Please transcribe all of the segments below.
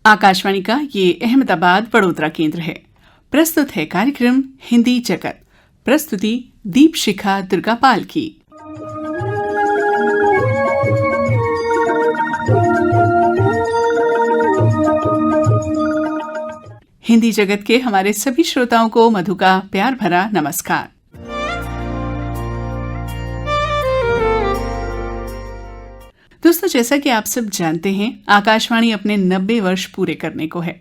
आकाशवाणी का ये अहमदाबाद वडोदरा केंद्र है। प्रस्तुत है कार्यक्रम हिंदी जगत। प्रस्तुति दीपशिखा दुर्गापाल की। हिंदी जगत के हमारे सभी श्रोताओं को मधु का प्यार भरा नमस्कार। दोस्तों, जैसा कि आप सब जानते हैं, आकाशवाणी अपने 90 वर्ष पूरे करने को है।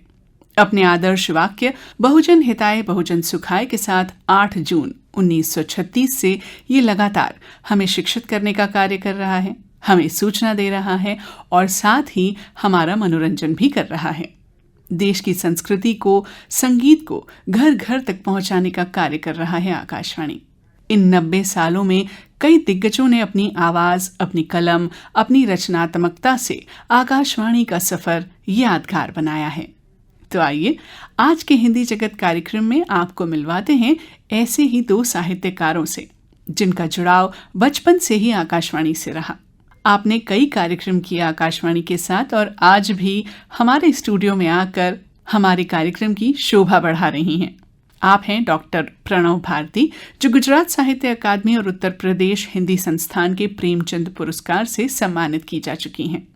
अपने आदर्श वाक्य बहुजन हिताय बहुजन सुखाय के साथ 8 जून 1936 से ये लगातार हमें शिक्षित करने का कार्य कर रहा है, हमें सूचना दे रहा है और साथ ही हमारा मनोरंजन भी कर रहा है। देश की संस्कृति को, संगीत को घर घर तक पहुंचाने का कार्य कर रहा है आकाशवाणी। इन 90 सालों में कई दिग्गजों ने अपनी आवाज, अपनी कलम, अपनी रचनात्मकता से आकाशवाणी का सफर यादगार बनाया है। तो आइए आज के हिंदी जगत कार्यक्रम में आपको मिलवाते हैं ऐसे ही 2 साहित्यकारों से जिनका जुड़ाव बचपन से ही आकाशवाणी से रहा। आपने कई कार्यक्रम किए आकाशवाणी के साथ और आज भी हमारे स्टूडियो में आकर हमारे कार्यक्रम की शोभा बढ़ा रही हैं। आप हैं डॉक्टर प्रणव भारती, जो गुजरात साहित्य अकादमी और उत्तर प्रदेश हिंदी संस्थान के प्रेमचंद पुरस्कार से सम्मानित की जा चुकी हैं।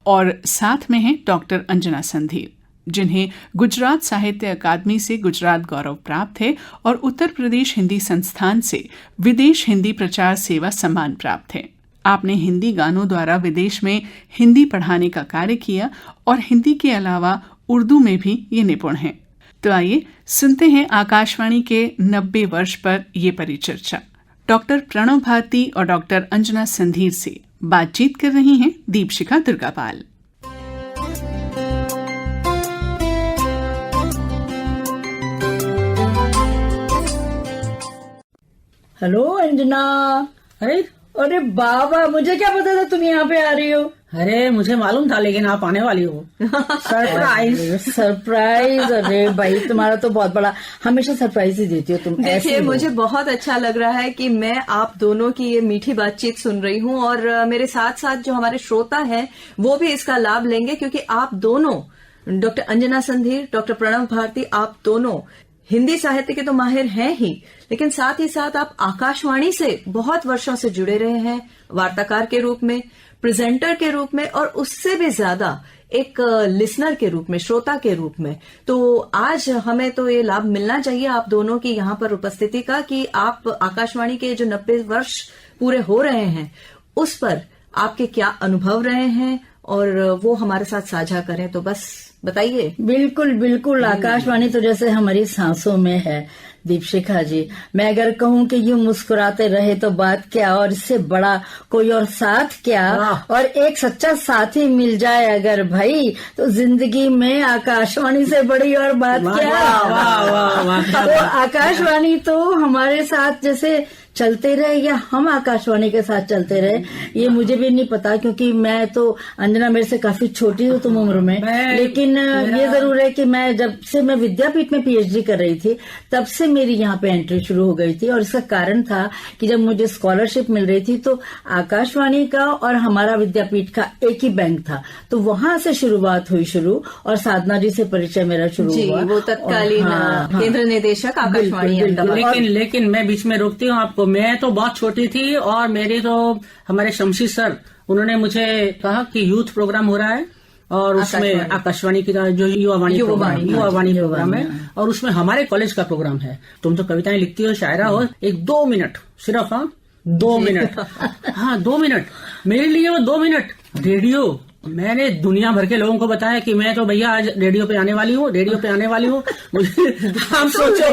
और साथ में हैं डॉक्टर अंजना संधीर, जिन्हें गुजरात साहित्य अकादमी से गुजरात गौरव प्राप्त है और उत्तर प्रदेश हिंदी संस्थान से विदेश हिंदी प्रचार सेवा सम्मान प्राप्त है। आपने हिंदी गानों द्वारा विदेश में हिंदी पढ़ाने का कार्य किया और हिंदी के अलावा उर्दू में भी ये निपुण हैं। तो आइए सुनते हैं आकाशवाणी के 90 वर्ष पर ये परिचर्चा। डॉक्टर प्रणव भारती और डॉक्टर अंजना संधीर से बातचीत कर रही हैं दीपशिखा दुर्गापाल। हेलो अंजना। अरे बाबा, मुझे क्या पता था तुम यहाँ पे आ रही हो। अरे मुझे मालूम था, लेकिन आप आने वाली हो। सरप्राइज। अरे भाई, तुम्हारा तो बहुत बड़ा, हमेशा सरप्राइज ही देती हो तुम। देखिए, मुझे बहुत अच्छा लग रहा है कि मैं आप दोनों की ये मीठी बातचीत सुन रही हूँ और मेरे साथ साथ जो हमारे श्रोता हैं वो भी इसका लाभ लेंगे, क्योंकि आप दोनों, डॉक्टर अंजना संधीर, डॉक्टर प्रणव भारती, आप दोनों हिंदी साहित्य के तो माहिर हैं ही, लेकिन साथ ही साथ आप आकाशवाणी से बहुत वर्षों से जुड़े रहे हैं, वार्ताकार के रूप में, प्रेजेंटर के रूप में और उससे भी ज्यादा एक लिसनर के रूप में, श्रोता के रूप में। तो आज हमें तो ये लाभ मिलना चाहिए आप दोनों की यहाँ पर उपस्थिति का, कि आप आकाशवाणी के जो 90 वर्ष पूरे हो रहे हैं उस पर आपके क्या अनुभव रहे हैं और वो हमारे साथ साझा करें। तो बस बताइए। बिल्कुल बिल्कुल, आकाशवाणी तो जैसे हमारी सांसों में है दीपशिखा जी। मैं अगर कहूँ कि यूं मुस्कुराते रहे तो बात क्या, और इससे बड़ा कोई और साथ क्या, और एक सच्चा साथी मिल जाए अगर भाई, तो जिंदगी में आकाशवाणी से बड़ी और बात क्या। तो आकाशवाणी तो हमारे साथ जैसे चलते रहे या हम आकाशवाणी के साथ चलते रहे, ये मुझे भी नहीं पता, क्योंकि मैं तो, अंजना मेरे से काफी छोटी हूँ तुम उम्र में, लेकिन ये जरूर है कि मैं जब से मैं विद्यापीठ में पीएचडी कर रही थी तब से मेरी यहाँ पे एंट्री शुरू हो गई थी। और इसका कारण था कि जब मुझे स्कॉलरशिप मिल रही थी तो आकाशवाणी का और हमारा विद्यापीठ का एक ही बैंक था, तो वहां से शुरुआत हुई शुरू, और साधना जी से परिचय मेरा शुरू हुआ। वो तत्कालीन केंद्र निदेशक आकाशवाणी। लेकिन मैं बीच में रोकती हूँ आपको। मैं तो बहुत छोटी थी और मेरे तो हमारे शमशी सर, उन्होंने मुझे कहा कि यूथ प्रोग्राम हो रहा है और उसमें आकाशवाणी की जो युवावाणी प्रोग्राम है और उसमें हमारे कॉलेज का प्रोग्राम है। तुम तो कविताएं लिखती हो, शायरा हो, एक 2 मिनट सिर्फ, 2 मिनट, हाँ 2 मिनट मेरे लिए, वो 2 मिनट रेडियो। मैंने दुनिया भर के लोगों को बताया कि मैं तो भैया आज रेडियो पे आने वाली हूँ, रेडियो पे आने वाली हूँ। आप सोचो,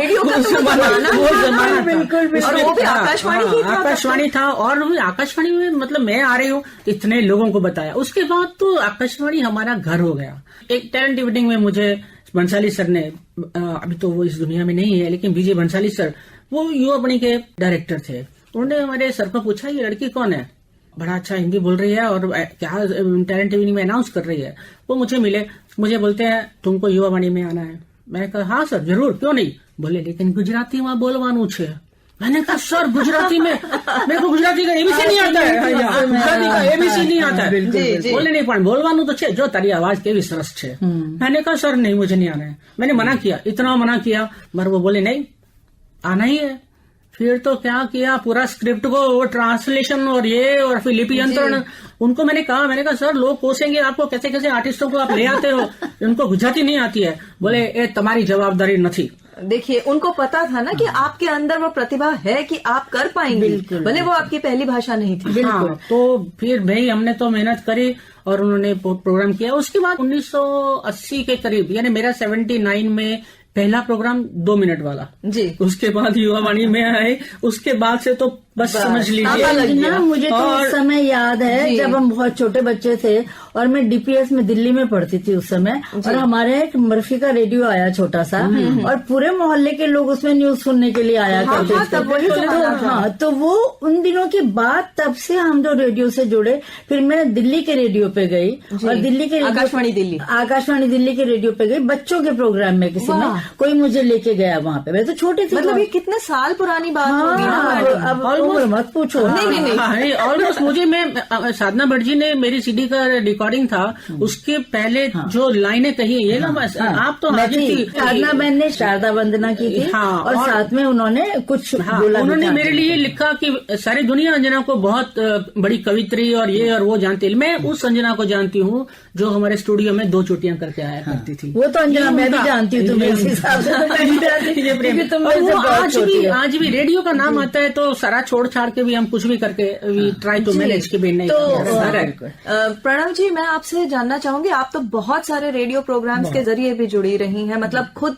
आकाशवाणी था और आकाशवाणी में मतलब मैं आ रही हूँ, इतने लोगों को बताया। उसके बाद तो आकाशवाणी हमारा घर हो गया। एक टैलेंट इवनिंग में मुझे बंसाली सर ने, अभी तो वो इस दुनिया में नहीं है, लेकिन विजय बंसाली सर, वो युवावाणी के डायरेक्टर थे, उन्होंने हमारे सर को पूछा ये लड़की कौन है, बड़ा अच्छा हिंदी बोल रही है और क्या टैलेंट इवनिंग में अनाउंस कर रही है। वो मुझे मिले, मुझे बोलते हैं तुमको युवावाणी में आना है। मैंने कहा हाँ सर जरूर, क्यों नहीं। बोले लेकिन गुजराती वहां बोलवानू छे। मैंने कहा सर गुजराती में, मेरे को गुजराती का एबीसी नहीं आता है, गुजराती का एबीसी नहीं आता है। बोले नहीं पण बोलवानू तो छे, जो तारी आवाज केवी सरस छे। मैंने कहा सर नहीं, मुझे नहीं आना है। मैंने मना किया, इतना मना किया, मगर वो बोले नहीं आना ही है। फिर तो क्या किया, पूरा स्क्रिप्ट को वो ट्रांसलेशन और ये और फिर लिपि यंत्रण, उनको मैंने कहा सर लोग कोसेंगे आपको, कैसे कैसे आर्टिस्टों को आप ले आते हो, उनको गुजराती नहीं आती है। बोले ए तुम्हारी जवाबदारी नहीं। देखिए उनको पता था ना कि आपके अंदर वो प्रतिभा है कि आप कर पाएंगे, भले वो आपकी पहली भाषा नहीं थी। हाँ, तो फिर भाई हमने तो मेहनत करी और उन्होंने प्रोग्राम किया। उसके बाद 1980 के करीब, यानी मेरा 79 में पहला प्रोग्राम 2 मिनट वाला जी। उसके बाद युवावाणी में आए, उसके बाद से तो बस समझ लीजिए ना, मुझे तो उस समय याद है जब हम बहुत छोटे बच्चे थे और मैं डीपीएस में दिल्ली में पढ़ती थी उस समय, और हमारे यहाँ एक मर्फी का रेडियो आया छोटा सा, और पूरे मोहल्ले के लोग उसमें न्यूज सुनने के लिए आया करते थे। हाँ, तो वो उन दिनों की बात, तब से हम जो रेडियो से जुड़े। फिर मैं दिल्ली के रेडियो पे गई और दिल्ली के आकाशवाणी दिल्ली के रेडियो पे गई, बच्चों के प्रोग्राम में किसी में कोई मुझे लेके गया वहाँ पे। मैं तो छोटी थी, मतलब ये कितने साल पुरानी बात होगी ना। अब मत पूछो। नहीं ऑलमोस्ट मुझे, मैं साधना भट्ट जी ने मेरी सीडी का रिकॉर्डिंग था, उसके पहले जो लाइनें कही ये ना, बस आप तो साधना बहन ने शारदा वंदना की थी और साथ में उन्होंने कुछ बोला। उन्होंने मेरे लिए लिखा कि सारी दुनिया अंजना को बहुत बड़ी कवित्री और ये और वो जानती है। मैं उस अंजना को जानती हूँ जो हमारे स्टूडियो में 2 चोटियां करके आया करती थी। वो तो अंजना मैं भी जानती हूँ, तुम्हें इस हिसाब से आज भी रेडियो का नाम आता है तो सारा छोड़ छाड़ के भी हम कुछ भी करके ट्राई टू मैनेज के भी नहीं। तो प्रणव जी, मैं आपसे जानना चाहूंगी, आप तो बहुत सारे रेडियो प्रोग्राम्स के जरिए भी जुड़ी रही हैं, मतलब खुद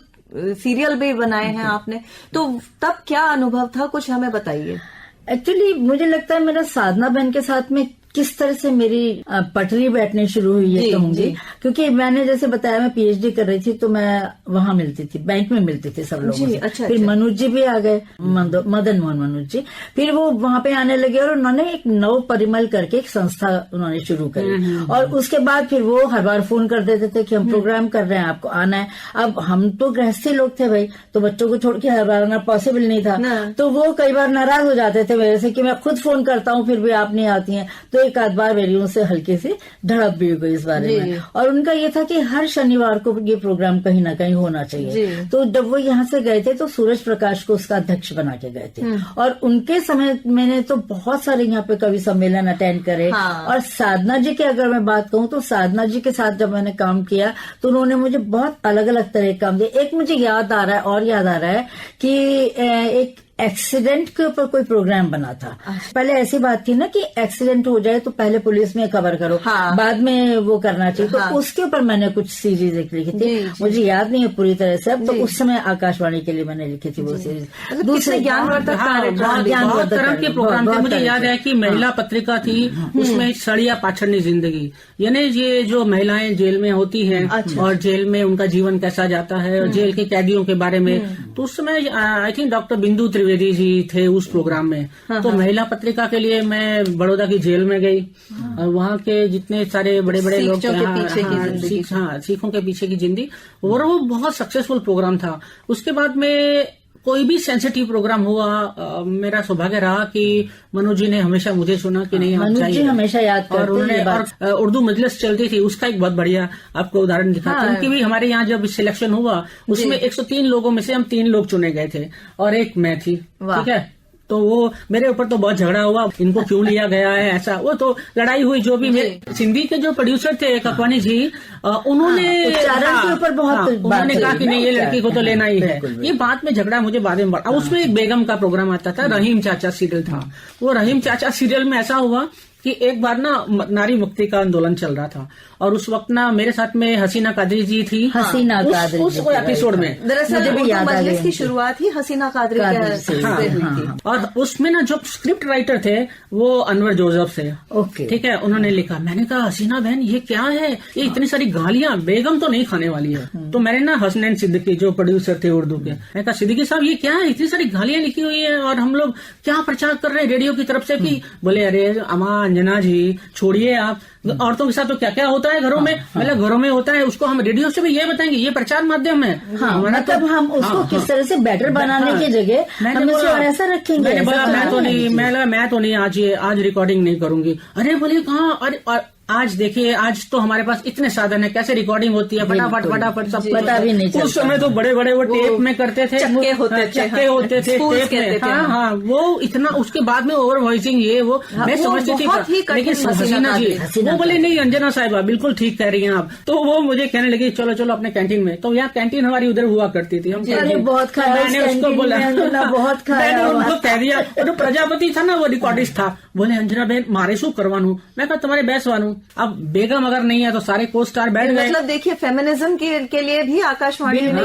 सीरियल भी बनाए हैं आपने, तो तब क्या अनुभव था, कुछ हमें बताइए। एक्चुअली मुझे लगता है मेरा साधना बहन के साथ में किस तरह से मेरी पटरी बैठनी शुरू हुई है कहूंगी, क्योंकि मैंने जैसे बताया मैं पीएचडी कर रही थी तो मैं वहां मिलती थी, बैंक में मिलती थी सब लोगों से। अच्छा, फिर मनोज जी भी आ गए, मदन मोहन मनोज जी, फिर वो वहां पे आने लगे और उन्होंने एक नव परिमल करके एक संस्था उन्होंने शुरू करी। और उसके बाद फिर वो हर बार फोन कर देते थे कि हम प्रोग्राम कर रहे हैं, आपको आना है। अब हम तो गृहस्थी लोग थे भाई, तो बच्चों को छोड़ के हर बार आना पॉसिबल नहीं था, तो वो कई बार नाराज हो जाते थे मेरे से कि मैं खुद फोन करता हूँ फिर भी आप नहीं आती हैं। तो एक आध बार मेरी उनसे हल्की सी झड़प भी हो गई इस बारे में, और उनका ये था कि हर शनिवार को ये प्रोग्राम कहीं ना कहीं होना चाहिए। तो जब वो यहाँ से गए थे तो सूरज प्रकाश को उसका अध्यक्ष बना के गए थे, और उनके समय मैंने तो बहुत सारे यहाँ पे कवि सम्मेलन अटेंड करे। और साधना जी की अगर मैं बात कहूँ तो साधना जी के साथ जब मैंने काम किया तो उन्होंने मुझे बहुत अलग अलग तरह के काम दिए। एक मुझे याद आ रहा है कि एक एक्सीडेंट के ऊपर कोई प्रोग्राम बना था। पहले ऐसी बात थी ना कि एक्सीडेंट हो जाए तो पहले पुलिस में खबर करो, बाद में वो करना चाहिए। तो उसके ऊपर मैंने कुछ सीरीज लिखी थी, मुझे याद नहीं है पूरी तरह से अब, तो उस समय आकाशवाणी के लिए मैंने लिखी थी वो सीरीज। दूसरे ज्ञानवर्धक के प्रोग्राम थे। मुझे याद है कि महिला पत्रिका थी, उसमें सड़िया पाछड़नी जिंदगी, यानी ये जो महिलाएं जेल में होती हैं और जेल में उनका जीवन कैसा जाता है और जेल के कैदियों के बारे में। तो उस समय आई थिंक डॉक्टर बिंदु त्रिवेदी जी थे उस प्रोग्राम में। तो महिला पत्रिका के लिए मैं बड़ौदा की जेल में गई और वहाँ के जितने सारे बड़े बड़े लोग सिखों के पीछे की जिंदगी, और वो बहुत सक्सेसफुल प्रोग्राम था। उसके बाद में कोई भी सेंसिटिव प्रोग्राम हुआ, मेरा सौभाग्य रहा कि मनोज जी ने हमेशा मुझे सुना कि नहीं आप चाहिए, हमेशा याद करते। और उन्होंने उर्दू मजलिस चलती थी, उसका एक बहुत बढ़िया आपको उदाहरण दिखाता हूं। उनकी भी हमारे यहाँ जब सिलेक्शन हुआ उसमें 103 लोगों में से हम 3 लोग चुने गए थे और एक मैं थी, ठीक है। तो वो मेरे ऊपर तो बहुत झगड़ा हुआ, इनको क्यों लिया गया है ऐसा, वो तो लड़ाई हुई। जो भी मेरे सिंधी के जो प्रोड्यूसर थे ककवानी जी, उन्होंने के ऊपर बहुत उन्होंने कहा कि नहीं ये लड़की को तो लेना ही है। ये बात में झगड़ा मुझे बाद में बढ़ा। उसमें एक बेगम का प्रोग्राम आता था, रहीम चाचा सीरियल था। वो रहीम चाचा सीरियल में ऐसा हुआ कि एक बार ना नारी मुक्ति का आंदोलन चल रहा था और उस वक्त ना मेरे साथ में हसीना कादरी जी थी। उस एपिसोड में दरअसल मजलिस की शुरुआत ही हसीना कादरी से हुई थी। और उसमें ना जो स्क्रिप्ट राइटर थे वो अनवर जोसेफ से, ठीक है, उन्होंने लिखा। मैंने कहा हसीना बहन ये क्या है, ये इतनी सारी गालियां बेगम तो नहीं खाने वाली है। तो मैंने ना हसनैन सिद्दीकी जो प्रोड्यूसर थे उर्दू के, मैंने कहा सिद्दीकी साहब ये क्या है, इतनी सारी गालियां लिखी हुई है और हम लोग क्या प्रचार कर रहे हैं रेडियो की तरफ से कि बोले अरे अमा अंजना जी छोड़िए आप, औरतों के साथ तो क्या क्या होता होता है घरों में, मतलब घरों में होता है, उसको हम रेडियो से भी ये बताएंगे, ये प्रचार माध्यम है। हाँ, मतलब हम उसको किस तरह से बेटर बनाने की जगह हम इसे और ऐसा रखेंगे। मैंने बोला मैं तो नहीं आज रिकॉर्डिंग नहीं करूंगी। अरे बोले कहाँ, अरे आज देखिए, आज तो हमारे पास इतने साधन है, कैसे रिकॉर्डिंग होती है, फटाफट सब पता भी नहीं चलता। उस समय तो बड़े बड़े वो टेप में करते थे, चक्के होते थे टेप में। हाँ, वो इतना, उसके बाद में ओवर वॉइसिंग ये वो मैं समझती थी, लेकिन हसीना जी वो बोले नहीं अंजना साहिबा बिल्कुल ठीक कह रही हैं आप। तो वो मुझे कहने लगी चलो अपने कैंटीन में। तो यहाँ कैंटीन हमारी उधर हुआ करती थी, हम बहुत खाया, मैंने उसको बोला, बहुत खाया, उनको कह दिया। जो प्रजापति था ना, वो रिकॉर्डिस्ट था, बोले अंजना बहन मारे शू करवानू, मैं कहा तुम्हारे बेसवानू। अब बेगम अगर नहीं है तो सारे को स्टार बैठ गए। मतलब देखिए फेमिनिज्म के लिए भी आकाशवाणी ने,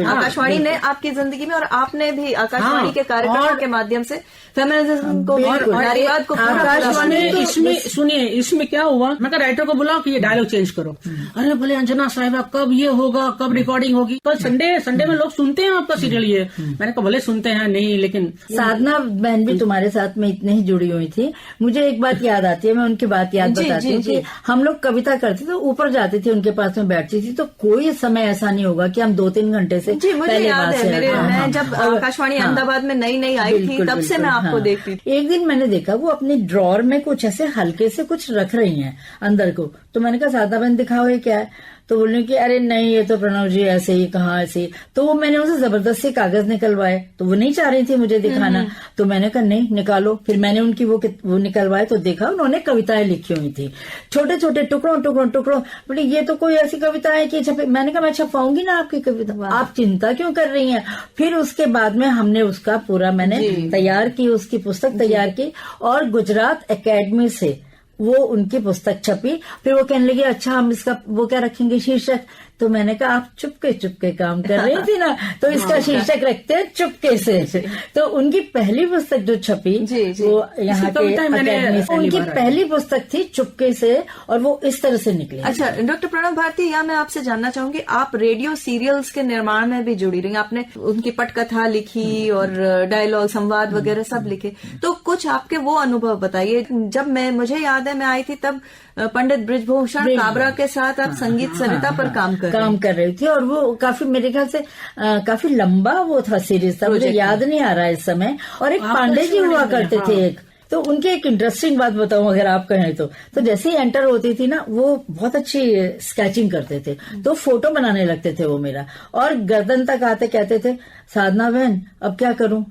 आकाशवाणी ने आपकी जिंदगी में, और आपने भी आकाशवाणी के कार्यक्रमों के माध्यम से फेमिनिज्म को, नारीवाद को, आकाशवाणी इसमें सुनिए, इसमें क्या हुआ, मैं राइटर को बुलाओ कि ये डायलॉग चेंज करो। अरे बोले अंजना साहिबा कब ये होगा, कब रिकॉर्डिंग होगी? कल संडे में लोग सुनते हैं आपका सीरियल ये। मैंने कहा भले सुनते हैं, नहीं लेकिन साधना बहन भी तुम्हारे साथ में इतने ही जुड़ी हुई थी। मुझे एक बात याद आती है, मैं उनकी बात याद बताती हूँ कि हम लोग कविता करते थे, ऊपर जाते थे, उनके पास में बैठती थी, तो कोई समय ऐसा नहीं होगा कि हम 2-3 घंटे से जी मुझे याद है मैं जब आकाशवाणी अहमदाबाद में नई आई थी, तब से मैं आपको देखती थी। एक दिन मैंने देखा वो अपनी ड्रॉर में कुछ ऐसे हल्के से कुछ रख रही हैं अंदर को, तो मैंने कहा साधना बहन दिखाओ ये क्या है? तो बोलने कि अरे नहीं ये तो प्रणव जी ऐसे ही, कहाँ ऐसे ही। तो वो मैंने उनसे जबरदस्ती कागज निकलवाए, तो वो नहीं चाह रही थी मुझे दिखाना, तो मैंने कहा नहीं निकालो। फिर मैंने उनकी वो निकलवाए, तो देखा उन्होंने कविताएं लिखी हुई थी, छोटे छोटे टुकड़ों। बोले ये तो कोई ऐसी कविता है कि छपे। मैंने कहा मैं छपाऊंगी ना आपकी कविता, आप चिंता क्यों कर रही हैं? फिर उसके बाद में हमने उसका पूरा मैंने तैयार की, उसकी पुस्तक तैयार की, और गुजरात एकेडमी से वो उनकी पुस्तक छपी। फिर वो कहने लगी अच्छा हम इसका वो क्या रखेंगे शीर्षक, तो मैंने कहा आप चुपके काम कर रही थी ना, तो इसका शीर्षक रखते हैं चुपके से। तो उनकी पहली पुस्तक जो छपी वो यहाँ के अकेडमी से, उनकी पहली पुस्तक थी चुपके से, और वो इस तरह से निकली। अच्छा डॉक्टर प्रणव भारती, यहाँ मैं आपसे जानना चाहूंगी, आप रेडियो सीरियल्स के निर्माण में भी जुड़ी रही, आपने उनकी पटकथा लिखी और डायलॉग संवाद वगैरह सब लिखे, तो कुछ आपके वो अनुभव बताइए। जब मुझे याद है मैं आई थी तब पंडित ब्रिजभूषण काबरा के साथ आप संगीत सरिता पर काम कर रही थी, और वो काफी मेरे ख्याल से काफी लंबा वो था सीरीज था, मुझे याद नहीं आ रहा है इस समय। और एक पांडे जी हुआ करते थे एक, तो उनकी एक इंटरेस्टिंग बात बताऊं अगर आप कहें तो जैसे ही एंटर होती थी ना, वो बहुत अच्छी स्केचिंग करते थे, तो फोटो बनाने लगते थे वो मेरा, और गर्दन तक आते कहते थे साधना बहन अब क्या करूं,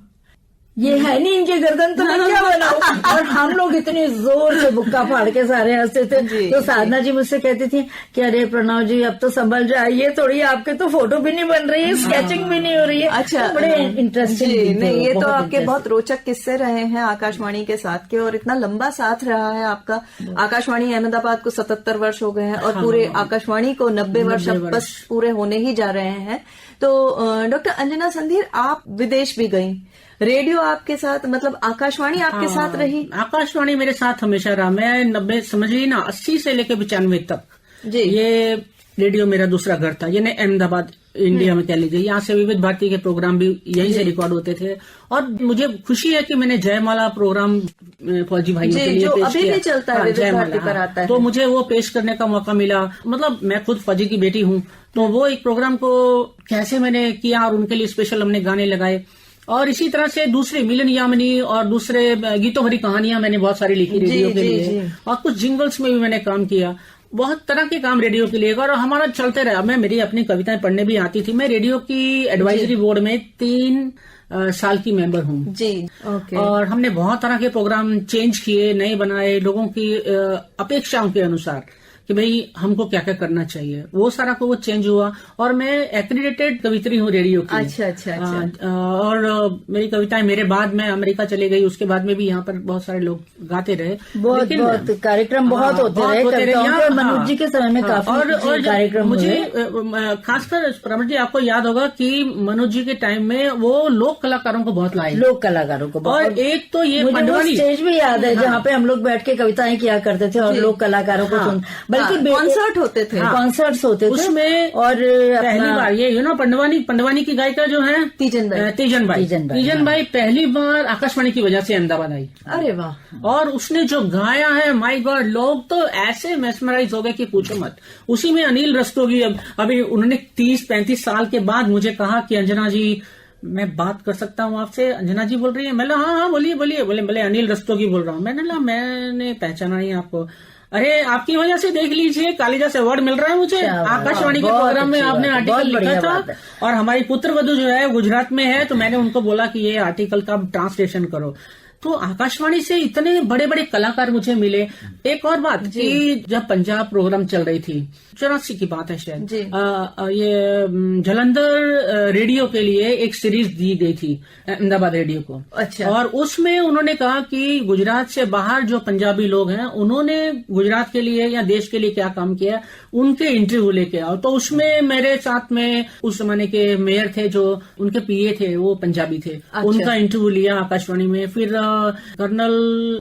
ये है नहीं इनके गर्दन, तो मैं क्या बनाऊं? और हम लोग इतने जोर से बुक्का फाड़ के सारे हंसते थे। तो साधना जी मुझसे कहती थी कि अरे प्रणव जी अब तो संभल जाइए थोड़ी, आपके तो फोटो भी नहीं बन रही है, स्केचिंग भी नहीं हो रही है। अच्छा, तो बड़े इंटरेस्टिंग। नहीं ये तो आपके बहुत रोचक किस्से रहे हैं आकाशवाणी के साथ के, और इतना लंबा साथ रहा है आपका। आकाशवाणी अहमदाबाद को 77 वर्ष हो गए हैं, और पूरे आकाशवाणी को 90 वर्ष अब बस पूरे होने ही जा रहे हैं। तो डॉक्टर अंजना संधीर, आप विदेश भी गई, रेडियो आपके साथ, मतलब आकाशवाणी आपके साथ रही? आकाशवाणी मेरे साथ हमेशा रहा। मैं 90 समझ ली ना, 80 से लेकर 95 तक जी ये रेडियो मेरा दूसरा घर था। ये अहमदाबाद इंडिया में कह लीजिए, यहाँ से विविध भारती के प्रोग्राम भी यहीं से रिकॉर्ड होते थे। और मुझे खुशी है कि मैंने जयमाला प्रोग्राम फौजी भाइयों के लिए पेश अभी किया, भी चलता है, विविध भारती पर आता है, तो मुझे वो पेश करने का मौका मिला। मतलब मैं खुद फौजी की बेटी हूँ, तो वो एक प्रोग्राम को कैसे मैंने किया, और उनके लिए स्पेशल हमने गाने लगाए। और इसी तरह से दूसरे मिलन यामिनी और दूसरे गीतों भरी कहानियां मैंने बहुत सारी लिखी रेडियो के लिए, और कुछ जिंगल्स में भी मैंने काम किया। बहुत तरह के काम रेडियो के लिए, और हमारा चलते रहा। मैं मेरी अपनी कविताएं पढ़ने भी आती थी। मैं रेडियो की एडवाइजरी बोर्ड में 3 साल की मेंबर हूँ जी। ओके। और हमने बहुत तरह के प्रोग्राम चेंज किए, नए बनाए, लोगों की अपेक्षाओं के अनुसार कि भाई हमको क्या क्या करना चाहिए, वो सारा को वो चेंज हुआ। और मैं एक्रेडिटेड कवित्री हूँ रेडियो की। अच्छा। और मेरी कविताएं मेरे बाद में अमेरिका चले गई, उसके बाद में भी यहाँ पर बहुत सारे लोग गाते रहे। बहुत कार्यक्रम बहुत होते रहे। मनोज जी के समय में काफी और कार्यक्रम मुझे खासकर प्रमोद जी आपको याद होगा कि मनोज जी के टाइम में वो लोक कलाकारों को बहुत लाए, लोक कलाकारों को। और एक तो ये स्टेज भी याद है जहाँ पे हम लोग बैठ के कविताएं किया करते थे और लोक कलाकारों को सुन। बल्कि कॉन्सर्ट होते थे, कॉन्सर्ट्स होते थे उसमें और पहली बार ये पंडवानी की गायिका जो है तीजन भाई पहली बार आकाशवाणी की वजह से अहमदाबाद आई। अरे वाह। और उसने जो गाया है, माय गॉड, लोग तो ऐसे मेस्मराइज हो गए कि पूछो मत। उसी में अनिल रस्तोगी अभी उन्होंने 30-35 साल के बाद मुझे कहा कि अंजना जी मैं बात कर सकता हूँ आपसे। अंजना जी बोल रही है, मैंने हाँ बोलिए बोलिए। बोले अनिल रस्तोगी बोल रहा हूँ। मैंने पहचाना नहीं आपको। अरे आपकी वजह से देख लीजिए कालिदास अवार्ड मिल रहा है मुझे। आकाशवाणी के प्रोग्राम में आपने आर्टिकल लिखा था और हमारी पुत्रवधू जो है गुजरात में है, तो मैंने उनको बोला कि ये आर्टिकल का ट्रांसलेशन करो। तो आकाशवाणी से इतने बड़े बड़े कलाकार मुझे मिले। एक और बात कि जब पंजाब प्रोग्राम चल रही थी, 84 की बात है शायद, ये जलंधर रेडियो के लिए एक सीरीज दी गई थी अहमदाबाद रेडियो को। अच्छा। और उसमें उन्होंने कहा कि गुजरात से बाहर जो पंजाबी लोग हैं उन्होंने गुजरात के लिए या देश के लिए क्या काम किया, उनके इंटरव्यू लेके आओ। तो उसमें मेरे साथ में उस जमाने के मेयर थे, जो उनके पीए थे वो पंजाबी थे। अच्छा। उनका इंटरव्यू लिया आकाशवाणी में। फिर कर्नल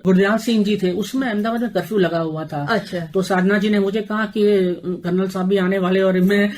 गुरदयाल सिंह जी थे, उसमें अहमदाबाद में कर्फ्यू लगा हुआ था। अच्छा। तो साधना जी ने मुझे कहा कि कर्नल साहब भी आने वाले और मैं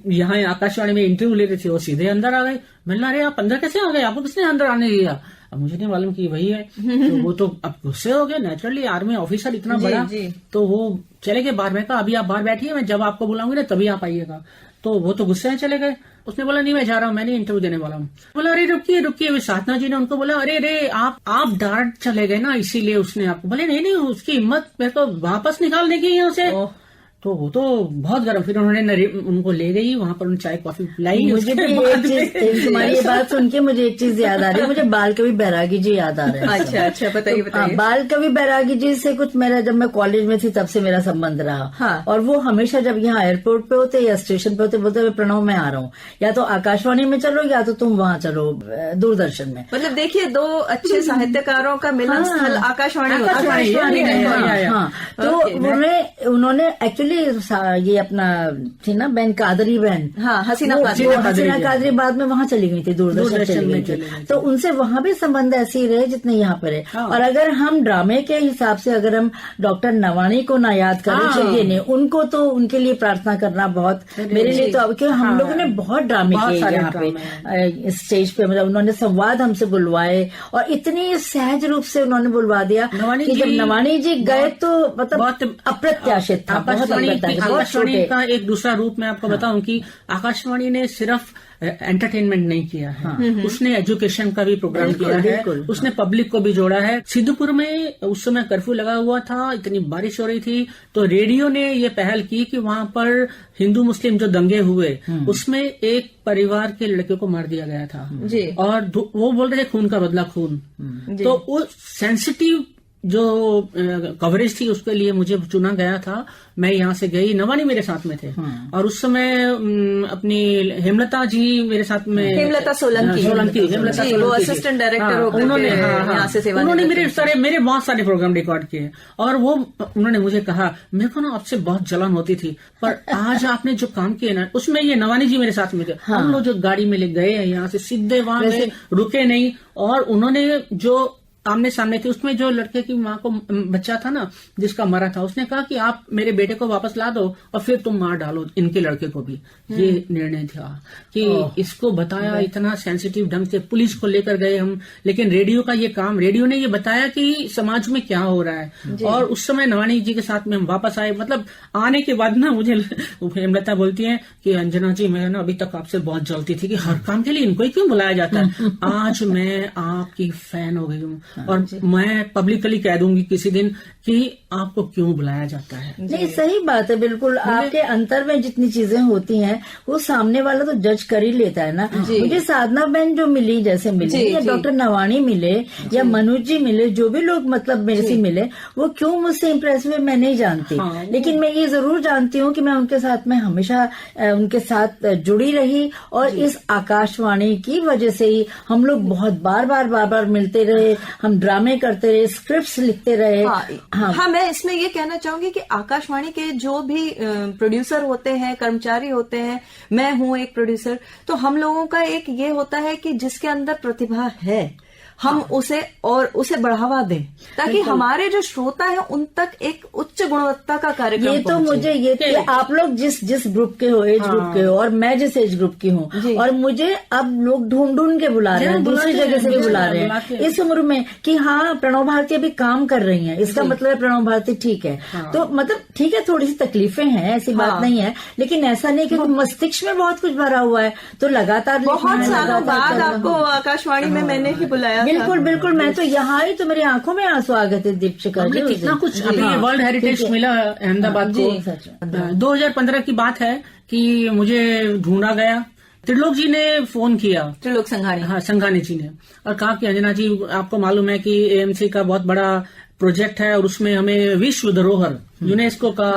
यहाँ आकाशवाणी में इंटरव्यू ले रहे थे, वो सीधे अंदर आ गए। मैंने अरे आप अंदर कैसे आ गए, आपको किसने अंदर आने दिया? अब मुझे नहीं मालूम कि वही है। तो वो तो अब गुस्से हो गए नेचुरली, आर्मी ऑफिसर इतना बड़ा। तो वो चले गए बाहर। मैं कहा अभी आप बाहर बैठिए, मैं जब आपको बुलाऊंगी ना तभी आप आइएगा। तो वो तो गुस्से में चले गए। उसने बोला नहीं मैं जा रहा हूँ, मैं नहीं इंटरव्यू देने वाला हूँ। बोला अरे रुकिए। साधना जी ने उनको बोला अरे आप डायरेक्ट चले गए ना, इसीलिए उसने आपको। बोले नहीं उसकी हिम्मत मेरे को वापस निकालने की यहाँ से। तो वो तो बहुत गर्म। फिर उन्होंने उनको ले गई वहां पर, चाय कॉफी पिलाई। मुझे भी एक चीज, तुम्हारी ये बात सुन के मुझे एक चीज याद आ रही है। मुझे बाल कवि बैरागी जी याद आ रहे हैं। अच्छा बताइए। बाल कवि बैरागी जी से कुछ मेरा, जब मैं कॉलेज में थी तब से मेरा संबंध रहा। हाँ। और वो हमेशा जब यहाँ एयरपोर्ट पे होते या स्टेशन पे होते बोलते हुए प्रणव मैं आ रहा हूँ, या तो आकाशवाणी में चलो या तो तुम वहाँ चलो दूरदर्शन में। मतलब देखिए, दो अच्छे साहित्यकारों का मिलन स्थल आकाशवाणी। हाँ, तो उन्होंने एक्चुअली ये अपना थी ना बहन कादरी बहन, हाँ, हसीना कादरी बाद में वहाँ चली गई थी, दूरदर्शन चली गई थी। तो उनसे वहाँ भी संबंध ऐसे ही रहे जितने यहाँ पर है। हाँ। और अगर हम ड्रामे के हिसाब से अगर हम डॉक्टर नवानी को ना याद करें, चाहिए नहीं उनको, तो उनके लिए प्रार्थना करना बहुत मेरे लिए। तो अब क्यों हम लोगों ने बहुत ड्रामे किए यहाँ पे स्टेज पे, मतलब उन्होंने संवाद हमसे बुलवाए और इतनी सहज रूप से उन्होंने बुलवा दिया कि जब नवानी जी गए तो मतलब अप्रत्याशित था। आकाशवाणी का एक दूसरा रूप मैं आपको बताऊं कि आकाशवाणी ने सिर्फ एंटरटेनमेंट नहीं किया है। हाँ। उसने एजुकेशन का भी प्रोग्राम किया है। उसने पब्लिक को भी जोड़ा है। सिद्धपुर में उस समय कर्फ्यू लगा हुआ था, इतनी बारिश हो रही थी, तो रेडियो ने ये पहल की कि वहां पर हिंदू मुस्लिम जो दंगे हुए उसमें एक परिवार के लड़के को मार दिया गया था जी। और वो बोल रहे थे खून का बदला खून। तो वो सेंसिटिव जो कवरेज थी उसके लिए मुझे चुना गया था। मैं यहाँ से गई, नवानी मेरे साथ में थे। और उस समय अपनी हेमलता जी मेरे साथ में, हेमलता सोलंकी वो असिस्टेंट डायरेक्टर हो गए। उन्होंने मेरे बहुत सारे प्रोग्राम रिकॉर्ड किए। और वो उन्होंने मुझे कहा, मेरे को ना आपसे बहुत जलन होती थी, पर आज आपने जो काम किए ना, उसमें ये नवानी जी मेरे साथ में थे। हम लोग जो गाड़ी में ले गए यहाँ से सीधे वहां गए, रुके नहीं। और उन्होंने जो आमने सामने थे, उसमें जो लड़के की माँ को बच्चा था ना जिसका मरा था, उसने कहा कि आप मेरे बेटे को वापस ला दो और फिर तुम मार डालो इनके लड़के को भी। ये निर्णय था कि इसको बताया इतना सेंसिटिव ढंग से। पुलिस को लेकर गए हम, लेकिन रेडियो का ये काम, रेडियो ने ये बताया कि समाज में क्या हो रहा है। और उस समय नवानी जी के साथ में हम वापस आए। मतलब आने के बाद ना मुझे हेमलता बोलती है कि अंजना जी मैं ना अभी तक आपसे बहुत जलती थी कि हर काम के लिए इनको ही क्यों बुलाया जाता है। आज मैं आपकी फैन हो गई हूँ और मैं पब्लिकली कह दूंगी किसी दिन कि आपको क्यों बुलाया जाता है। नहीं, सही बात है बिल्कुल। आपके अंतर में जितनी चीजें होती हैं वो सामने वाला तो जज कर ही लेता है ना। मुझे साधना बहन जो मिली, जैसे मिली, या डॉक्टर नवानी मिले, या मनोज जी मिले, जो भी लोग मतलब मेरे से मिले, वो क्यों मुझसे इम्प्रेस हुए मैं नहीं जानती। लेकिन मैं ये जरूर जानती हूँ कि मैं उनके साथ में हमेशा उनके साथ जुड़ी रही। और इस आकाशवाणी की वजह से ही हम लोग बहुत बार मिलते रहे, हम ड्रामे करते रहे, स्क्रिप्ट्स लिखते रहे। हाँ, मैं इसमें ये कहना चाहूंगी कि आकाशवाणी के जो भी प्रोड्यूसर होते हैं, कर्मचारी होते हैं, मैं हूं एक प्रोड्यूसर, तो हम लोगों का एक ये होता है कि जिसके अंदर प्रतिभा है हम उसे बढ़ावा दें, ताकि हमारे जो श्रोता है उन तक एक उच्च गुणवत्ता का कार्यक्रम ये तो मुझे ये आप लोग जिस ग्रुप के हो, एज ग्रुप के हो, और मैं जिस एज ग्रुप की हूँ, और मुझे अब लोग ढूंढ के बुला रहे हैं, दूसरी जगह से भी बुला रहे हैं इस उम्र में कि हाँ प्रणव भारती अभी काम कर रही हैं, इसका मतलब है प्रणव भारती ठीक है। तो मतलब ठीक है, थोड़ी सी तकलीफें हैं, ऐसी बात नहीं है, लेकिन ऐसा नहीं क्योंकि मस्तिष्क में बहुत कुछ भरा हुआ है, तो लगातार बहुत सालों बाद आपको आकाशवाणी में मैंने ही बुलाया। बिल्कुल, मैं तो यहाँ ही तो मेरी आंखों में आंसू आ गए थे दीपशिखा जी। कितना कुछ अभी वर्ल्ड हेरिटेज मिला अहमदाबाद को। 2015 की बात है कि मुझे ढूंढा गया, त्रिलोक जी ने फोन किया, त्रिलोक संघानी, हाँ संघानी जी ने, और कहा कि अंजना जी आपको मालूम है कि एएमसी का बहुत बड़ा प्रोजेक्ट है और उसमें हमें विश्व धरोहर यूनेस्को का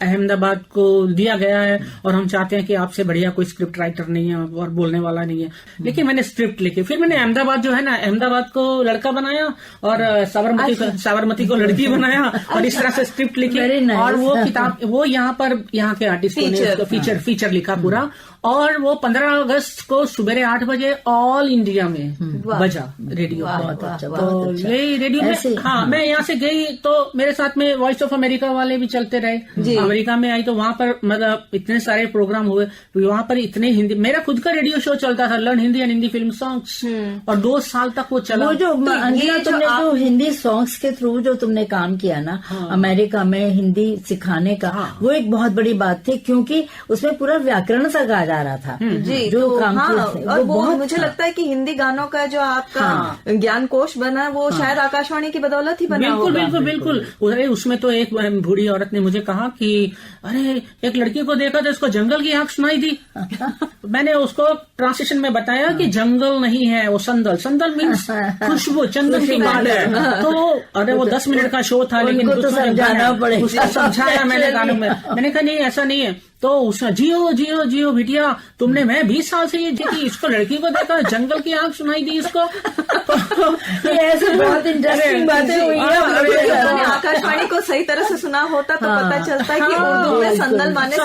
अहमदाबाद को दिया गया है, और हम चाहते हैं कि आपसे बढ़िया कोई स्क्रिप्ट राइटर नहीं है और बोलने वाला नहीं है। लेकिन मैंने स्क्रिप्ट लिखी, फिर मैंने अहमदाबाद जो है ना, अहमदाबाद को लड़का बनाया और साबरमती को लड़की बनाया, और इस तरह से स्क्रिप्ट लिखी, और वो किताब वो यहाँ के आर्टिस्टों ने फीचर लिखा पूरा, और वो 15 अगस्त को सुबह 8 बजे ऑल इंडिया में बजा रेडियो। तो यही रेडियो में, हाँ मैं यहाँ से गई तो मेरे साथ में वॉइस ऑफ अमेरिका वाले भी चलते रहे। अमेरिका में आई तो वहां पर मतलब इतने सारे प्रोग्राम हुए, वहां पर इतने हिंदी, मेरा खुद का रेडियो शो चलता था, learn Hindi and Hindi film songs, और 2 साल तक वो चला। वो जो अंजना तुमने जो हिंदी सॉन्ग्स के थ्रू जो तुमने काम किया ना अमेरिका में हिंदी सिखाने का, वो एक बहुत बड़ी बात थी, क्योंकि उसमें पूरा व्याकरण सा गा जा रहा था जी, जो तो काम हाँ, और वो मुझे था। लगता है कि हिंदी गानों का जो आपका ज्ञान कोश बना, वो शायद आकाशवाणी की बदौलत ही बना। बिल्कुल। अरे उसमें तो एक बूढ़ी औरत ने मुझे कहा कि अरे एक लड़की को देखा तो उसको जंगल की आंख सुनाई दी। मैंने उसको ट्रांसलेशन में बताया कि जंगल नहीं है, वो संदल मीन्स खुशबू, चंदन की बात है। तो अरे वो 10 मिनट का शो था, लेकिन तो समझाना पड़ेगा, उसको समझाया मैंने गानों में। मैंने कहा नहीं ऐसा नहीं है, तो उसने जियो बिटिया तुमने, मैं 20 साल से ये जीती, इसको लड़की को देखा जंगल की आंख सुनाई दी इसको। ऐसी बहुत इंटरेस्टिंग बातें हुई है। आकाशवाणी को सही तरह से सुना होता तो पता चलता है कि उर्दू में संदल माने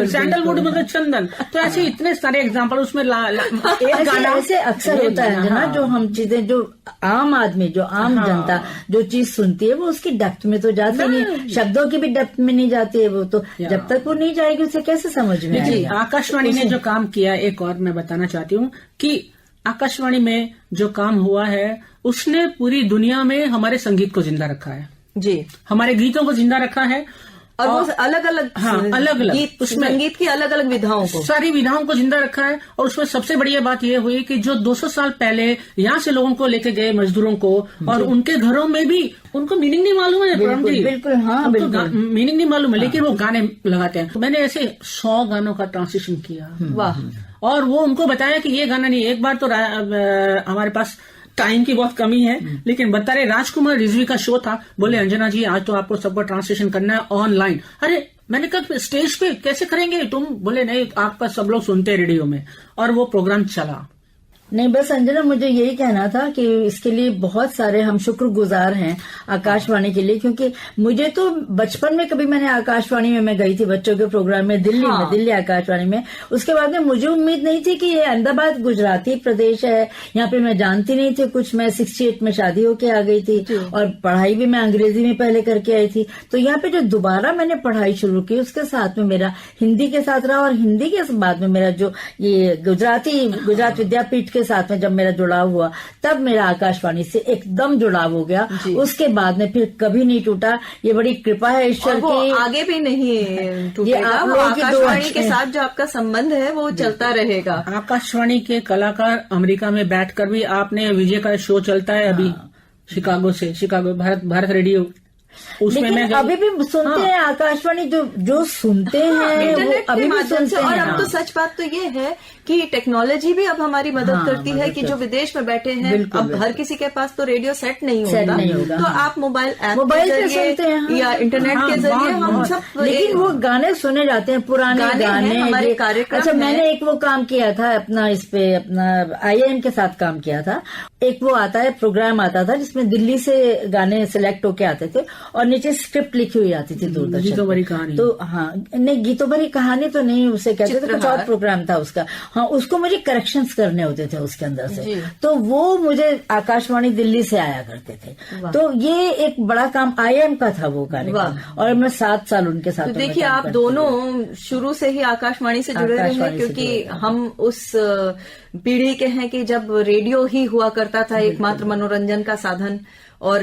सैंडलवुड मतलब चंदन। तो ऐसे इतने सारे एग्जाम्पल उसमें एक गाना ऐसे अक्सर होता है अंजना, जो हम चीजें जो आम आदमी, जो आम जनता जो चीज सुनती है, वो उसकी डेप्थ में तो जाती नहीं, शब्दों की भी डेप्थ में नहीं जाती है, वो तो जब तक वो नहीं जाएगी उसे कैसे समझ में आएगा। आकाशवाणी ने जो काम किया, एक और मैं बताना चाहती हूँ कि आकाशवाणी में जो काम हुआ है उसने पूरी दुनिया में हमारे संगीत को जिंदा रखा है जी, हमारे गीतों को जिंदा रखा है, और वो अलग अलग गीत, उसमें संगीत की अलग अलग विधाओं को, सारी विधाओं को जिंदा रखा है। और उसमें सबसे बढ़िया बात यह हुई कि जो 200 साल पहले यहाँ से लोगों को लेके गए मजदूरों को, और उनके घरों में भी उनको मीनिंग नहीं मालूम है, बिल्कुल हाँ बिल्कुल मीनिंग नहीं मालूम है, लेकिन वो गाने लगाते हैं। तो मैंने ऐसे 100 गानों का ट्रांसलेशन किया, वाह, और वो उनको बताया कि ये गाना नहीं। एक बार तो हमारे पास टाइम की बहुत कमी है, लेकिन बता रहे राजकुमार रिजवी का शो था, बोले अंजना जी आज तो आपको सबको ट्रांसलेशन करना है ऑनलाइन। अरे मैंने कहा स्टेज पे कैसे करेंगे तुम? बोले नहीं, आपका सब लोग सुनते हैं रेडियो में, और वो प्रोग्राम चला। नहीं बस अंजना, मुझे यही कहना था कि इसके लिए बहुत सारे हम शुक्रगुजार हैं आकाशवाणी के लिए, क्योंकि मुझे तो बचपन में कभी मैंने आकाशवाणी में मैं गई थी बच्चों के प्रोग्राम में दिल्ली में, दिल्ली आकाशवाणी में। उसके बाद में मुझे उम्मीद नहीं थी कि ये अहमदाबाद गुजराती प्रदेश है, यहाँ पे मैं जानती नहीं थी कुछ। मैं 68 में शादी होके आ गई थी, और पढ़ाई भी मैं अंग्रेजी में पहले करके आई थी। तो यहाँ पे जो दोबारा मैंने पढ़ाई शुरू की, उसके साथ में मेरा हिंदी के साथ रहा, और हिंदी के बाद में मेरा जो ये गुजरात विद्यापीठ के साथ में जब मेरा जुड़ाव हुआ, तब मेरा आकाशवाणी से एकदम जुड़ाव हो गया। उसके बाद में फिर कभी नहीं टूटा। ये बड़ी कृपा है ईश्वर की, आगे भी नहीं टूटेगा। आप लोगों की आकाशवाणी के साथ जो आपका संबंध है वो चलता रहेगा। आकाशवाणी के कलाकार अमेरिका में बैठकर भी, आपने विजय का शो चलता है अभी शिकागो भारत रेडियो, उसमें मैं अभी भी सुनते हैं आकाशवाणी, जो सुनते हैं वो अभी भी सुनते हैं। और अब तो सच बात तो ये है कि टेक्नोलॉजी भी अब हमारी मदद करती है कि जो विदेश में बैठे हैं, अब हर किसी के पास तो रेडियो सेट नहीं होता, तो आप मोबाइल पे सुनते हैं या इंटरनेट के जरिए हम सब। लेकिन वो गाने सुने जाते हैं, पुराने गाने हमारे कार्यक्रम। अच्छा, मैंने एक वो काम किया था अपना, इस पे अपना IIM के साथ काम किया था। एक वो आता है प्रोग्राम आता था जिसमें दिल्ली से गाने सिलेक्ट होके आते थे, और नीचे स्क्रिप्ट लिखी हुई आती थी दूरदर्शन गीतों भरी पे। कहानी। तो हाँ, नहीं गीतों भरी कहानी तो नहीं उसे कहते थे, कुछ और चित्रहार। प्रोग्राम था उसका। हाँ, उसको मुझे करेक्शंस करने होते थे उसके अंदर जी। से, तो वो मुझे आकाशवाणी दिल्ली से आया करते थे। तो ये एक बड़ा काम IIM का था वो कार्यक्रम, और मैं 7 साल उनके साथ तो में देखिए काम आप करती दोनों शुरू से ही आकाशवाणी से जुड़े रहे हैं, आकाशवाणी से क्योंकि जुड़े रहे हैं। हम उस पीढ़ी के हैं कि जब रेडियो ही हुआ करता था एकमात्र मनोरंजन का साधन, और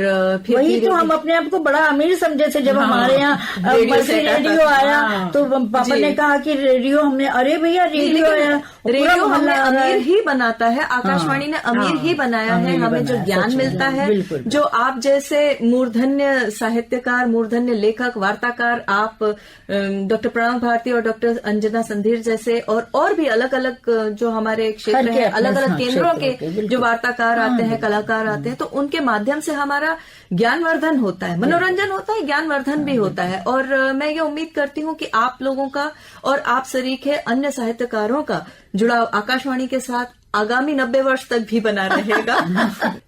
फिर वही धीरे तो हम अपने आप को बड़ा अमीर समझे थे जब हमारे यहाँ रेडियो मल्टी सेट आता रेडियो था। आया। हाँ। तो पापा जी। ने कहा कि रेडियो, हमने अरे भैया रेडियो आया, पूरा रेडियो मोहल्ला हमें आ रहा है। अमीर ही बनाता है, आकाशवाणी ने अमीर ही बनाया है। अमीर ही हमें जो बनाया, ज्ञान सच में, मिलता है, बिल्कुल। जो आप जैसे मूर्धन्य साहित्यकार, मूर्धन्य लेखक, वार्ताकार, आप डॉक्टर प्रणव भारती और डॉक्टर अंजना संधीर जैसे और भी अलग अलग जो हमारे क्षेत्र हर के हैं, अपने, अलग अलग हाँ, केंद्रों क्षेत्रों के, के बिल्कुल। जो वार्ताकार आते हैं, कलाकार आते हैं, तो उनके माध्यम से हमारा ज्ञानवर्धन होता है, मनोरंजन होता है, ज्ञानवर्धन भी होता है। और मैं ये उम्मीद करती हूँ कि आप लोगों का और आप सरीखे अन्य साहित्यकारों का जुड़ाव आकाशवाणी के साथ आगामी 90 वर्ष तक भी बना रहेगा।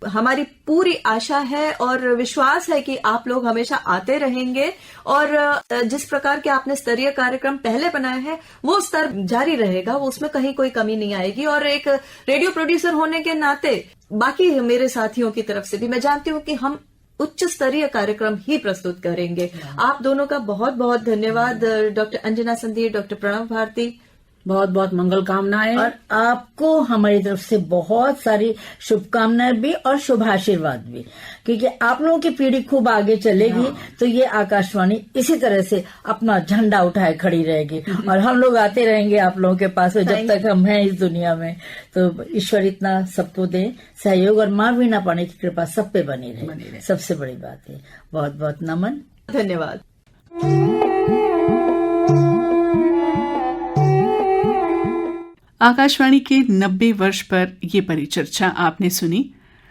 हमारी पूरी आशा है और विश्वास है कि आप लोग हमेशा आते रहेंगे, और जिस प्रकार के आपने स्तरीय कार्यक्रम पहले बनाए हैं वो स्तर जारी रहेगा, वो उसमें कहीं कोई कमी नहीं आएगी। और एक रेडियो प्रोड्यूसर होने के नाते बाकी मेरे साथियों की तरफ से भी मैं जानती हूँ कि हम उच्च स्तरीय कार्यक्रम ही प्रस्तुत करेंगे। आप दोनों का बहुत बहुत धन्यवाद, डॉक्टर अंजना संधीर, डॉक्टर प्रणव भारती। बहुत बहुत मंगल कामनाएं। और आपको हमारी तरफ से बहुत सारी शुभकामनाएं भी और शुभाशीर्वाद भी, क्योंकि आप लोगों की पीढ़ी खूब आगे चलेगी तो ये आकाशवाणी इसी तरह से अपना झंडा उठाए खड़ी रहेगी, और हम लोग आते रहेंगे आप लोगों के पास में जब तक हम हैं इस दुनिया में। तो ईश्वर इतना सबको दे सहयोग, और माँ वीणा पानी की कृपा सब पे बनी रहे, सबसे बड़ी बात है। बहुत बहुत नमन, धन्यवाद। आकाशवाणी के 90 वर्ष पर ये परिचर्चा आपने सुनी।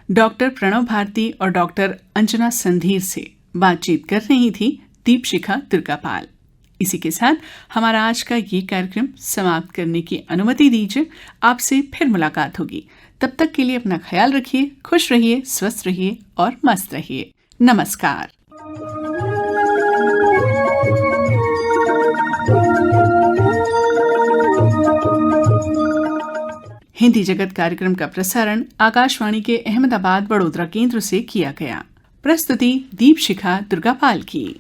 डॉक्टर प्रणव भारती और डॉक्टर अंजना संधीर से बातचीत कर रही थी दीपशिखा दुर्गापाल। इसी के साथ हमारा आज का ये कार्यक्रम समाप्त करने की अनुमति दीजिए। आपसे फिर मुलाकात होगी, तब तक के लिए अपना ख्याल रखिए, खुश रहिए, स्वस्थ रहिए और मस्त रहिए। नमस्कार। हिंदी जगत कार्यक्रम का प्रसारण आकाशवाणी के अहमदाबाद वडोदरा केंद्र से किया गया। प्रस्तुति दीपशिखा दुर्गापाल की।